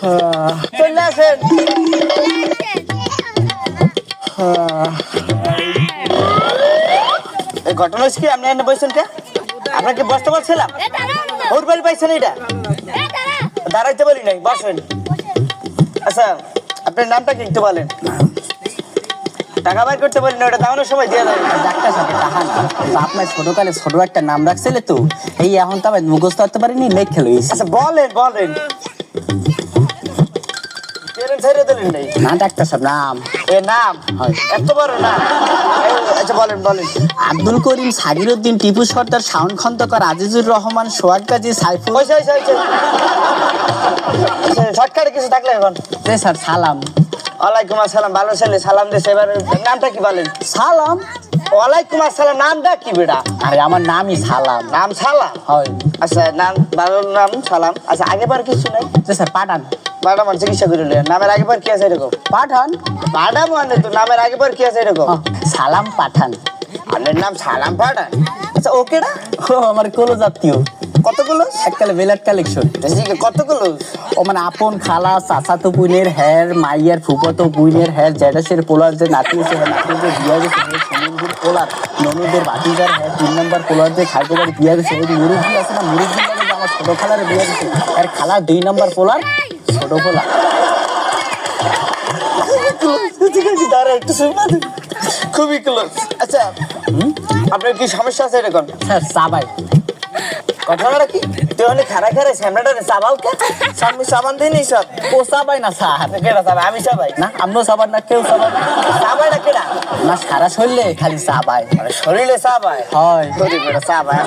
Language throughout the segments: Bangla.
চলে আসেন। এই ঘটনা কি আপনি এনে বসেন কে? আপনাকে বসতে বলছিলাম, ভোট বল পাইছেন এটা? দাঁড়াইতে বলি নাই, বসেন। আচ্ছা, আপনার নামটা কি একটু বলেন? টাকা বাইর করতে বলি না, ওটা দাঁড়ানোর সময় দিয়ে দেয়। ডাক্তার সাহেব টাকা না, আপনার ছোটকালে ছোট একটা নাম রাখছিলে তো, এই এখন তো আমি মুখস্থ করতে পারিনি, লেখ খেলো। আচ্ছা বলেন বলেন। না ডাক্তার সাহেব নাম এ নাম এত বড় না। আচ্ছা বলেন বলেন। আব্দুল করিম, সাগিরউদ্দিন, টিপু সর্দার, শাওন খন্দকার, আজিজুর রহমান, সোহাগ গাজী, সাইফুল। শর্টকাটে কিছু থাকলে এখন। স্যার সালাম। ওয়ালাইকুম আসসালাম। ভালো ছেলে, সালাম দিয়েছে। এবার নামটা কি বলেন? সালাম। ওয়ালাইকুম আসসালাম নামটা কি বেটা? আরে আমার নামই সালাম। নাম সালাম? হয়। আচ্ছা নাম ভালো, নাম সালাম। আচ্ছা আগেবার কিছু নাই? স্যার পাঠান। বাটা মান চিকিৎসা করে নামের আগেবার কি আছে এরকম? পাঠান। বাটা মানে তো নামের আগেবার কি আছে এরকম? সালাম পাঠান। আপনার নাম সালাম পাঠান? আচ্ছা ওকে না, ও আমার কোলো জাতীয়। কতগুলো? এককালে বেলাট কালেকশন। কতগুলো? ও মানে আপন খালা, চাচাতো বুনের হ্যার, মাইয়ার ফুফাতো বুনের হ্যার, জ্যাঠাসের পোলার যে নাতি আছে, নাতির বিয়া গেছে, সমুদ্রের পোলার ননদের বাতিজার হ্যাঁ, 3 নম্বর পোলার যে খাইতে বিয়া গেছে, ওই মুরব্বী আছে না, মুরব্বী আমার ছোট খালার বিয়া গেছে, আর খালা 2 নম্বর পোলার ছোট পোলা। খুবই ক্লোজ। আচ্ছা আপনার কি সমস্যা আছে এরকম? স্যার চাবাই। ঘটনাটা কি? তুই অনেক খারা খারা স্যামরাটা চাবাও কে? সামনে সাবান দিই নি সব। ও চাবাই না স্যার। কেডা চাবাই? আমি চাবাই না, আমিও চাবার না, কেউ চাবাই না। চাবাইটা কেডা? না সারা শরীরে খালি চাবাই। মানে শরীরে চাবাই? হয়। শরীরে চাবাই।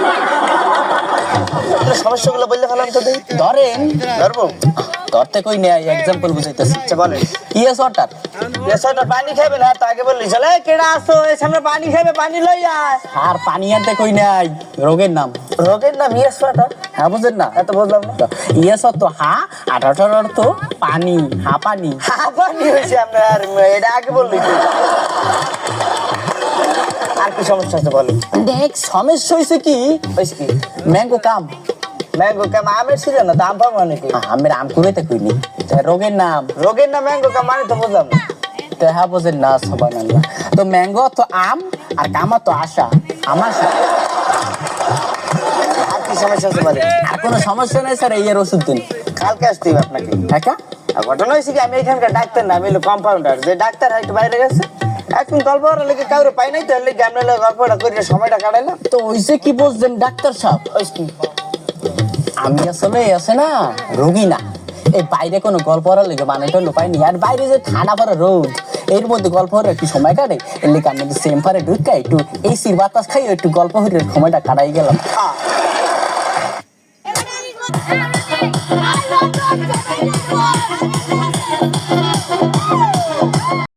আপনার সমস্যাগুলো বললে ফেলাম তো দেই। ধরেন। ধরবো? ধরতে কই নেই, এক্সাম্পল বুঝাইতেছি। আচ্ছা বলেন। Yes water. এসবটা পানি খাবে না তো আগে বললি চলে কেডা আসো এই সামনে পানি খাবে, পানি লই আয়। আর পানি আনতে কই নাই, রোগের নাম। রোগের নাম ইয়েস ওয়াটার? হ্যাঁ বুঝেন না? এত বুঝলাম না। ইয়েস তো হা, আর ওটার অর্থ পানি, হা পানি। হা পানি হয়েছে আপনার, এটা আগে বললি তো। আর কি সমস্যা আছে বলেন? দেখ সমস্যা হয়েছে কি? হয়েছে কি? ম্যাঙ্গো কাম। ম্যাঙ্গো কাম আমের সিজন না, দাম পাবো নাকি? আমের আম কুড়াইতে কইনি। রোগের নাম। রোগের নাম ম্যাঙ্গো কাম মানে তো বুঝলাম না। তো হ্যাঁ বুঝেন না সবাই না। তো ম্যাঙ্গো তো আম, আর কামা তো আশা, আমাশা। আর কি সমস্যা আছে বলেন? আর কোনো সমস্যা নাই স্যার, এই এর ওষুধ দিন। কালকে আসতে হবে আপনাকে। হ্যাঁ। আর ঘটনা হয়েছে কি, আমি এখানকার ডাক্তার না, আমি হলো কম্পাউন্ডার। যে ডাক্তার হয়তো বাইরে গেছে, এখন গল্প করার লেগে কাউরে পাই নাই, তো এর লেগে আমরা গল্পটা করে সময়টা কাটাইলাম। তো ওইসে কি বলছেন ডাক্তার সাহেব? ওই কি? আমি আসলে আছে না রোগী না, এই বাইরে কোনো গল্প করার লেগে বানাইটা লোপাইনি। আর বাইরে যে ঠান্ডা পড়া রোদ, এর মধ্যে গল্প করে একটু সময় কাটে, এর লেগে আমি সেম্পারে ঢুকা একটু এসির বাতাস খাই, একটু গল্প করে সময়টা কাটাই গেলাম।